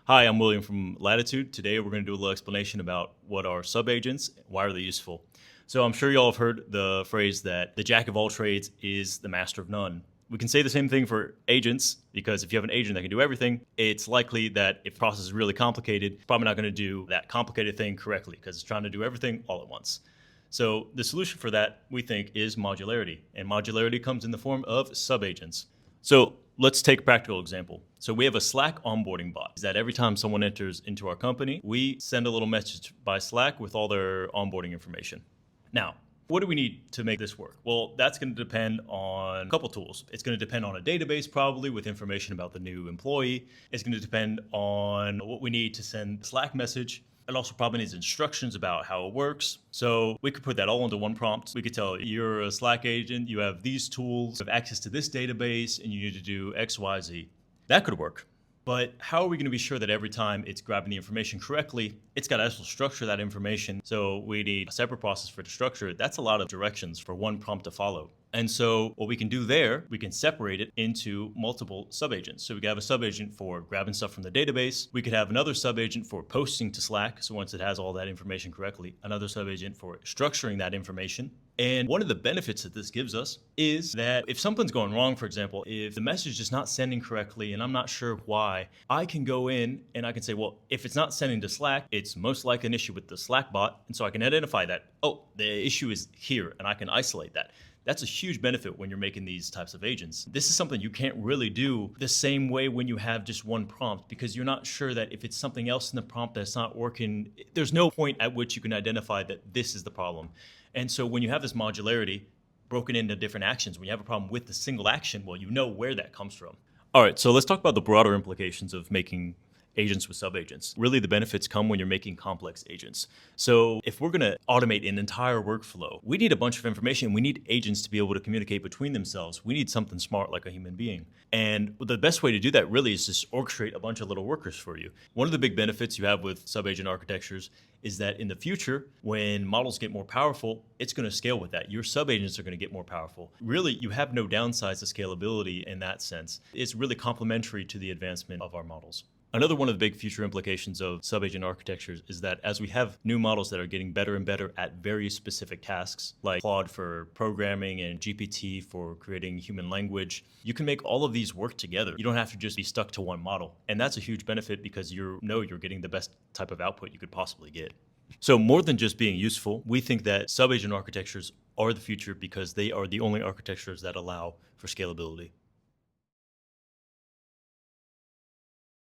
Hi, I'm William from Latitude. Today we're going to do a little explanation about what are subagents, why are they useful. So I'm sure you all have heard the phrase that the jack of all trades is the master of none. We can say the same thing for agents, because if you have an agent that can do everything, it's likely that if the process is really complicated, it's probably not going to do that complicated thing correctly because it's trying to do everything all at once. So the solution for that, we think, is modularity. And modularity comes in the form of subagents. So let's take a practical example. So we have a Slack onboarding bot that every time someone enters into our company, we send a little message by Slack with all their onboarding information. Now, what do we need to make this work? Well, that's going to depend on a couple tools. It's going to depend on a database, probably, with information about the new employee. It's going to depend on what we need to send the Slack message. It also probably needs instructions about how it works. So we could put that all into one prompt. We could tell you're a Slack agent, you have these tools, you have access to this database, and you need to do X, Y, Z. That could work. But how are we going to be sure that every time it's grabbing the information correctly, it's got to also structure that information? So we need a separate process for it to structure it. That's a lot of directions for one prompt to follow. And so what we can do there, we can separate it into multiple subagents. So we could have a subagent for grabbing stuff from the database. We could have another subagent for posting to Slack. So once it has all that information correctly, another subagent for structuring that information. And one of the benefits that this gives us is that if something's going wrong, for example, if the message is not sending correctly and I'm not sure why, I can go in and I can say, well, if it's not sending to Slack, it's most likely an issue with the Slack bot. And so I can identify that, oh, the issue is here, and I can isolate that. That's a huge benefit when you're making these types of agents. This is something you can't really do the same way when you have just one prompt, because you're not sure that if it's something else in the prompt that's not working, there's no point at which you can identify that this is the problem. And so when you have this modularity broken into different actions, when you have a problem with the single action, well, you know where that comes from. All right, so let's talk about the broader implications of making agents with subagents. Really, the benefits come when you're making complex agents. So if we're going to automate an entire workflow, we need a bunch of information. We need agents to be able to communicate between themselves. We need something smart like a human being. And the best way to do that really is just orchestrate a bunch of little workers for you. One of the big benefits you have with subagent architectures is that in the future, when models get more powerful, it's going to scale with that. Your subagents are going to get more powerful. Really, you have no downsides to scalability in that sense. It's really complementary to the advancement of our models. Another one of the big future implications of subagent architectures is that as we have new models that are getting better and better at very specific tasks, like Claude for programming and GPT for creating human language, you can make all of these work together. You don't have to just be stuck to one model. And that's a huge benefit because you know you're getting the best type of output you could possibly get. So more than just being useful, we think that subagent architectures are the future because they are the only architectures that allow for scalability.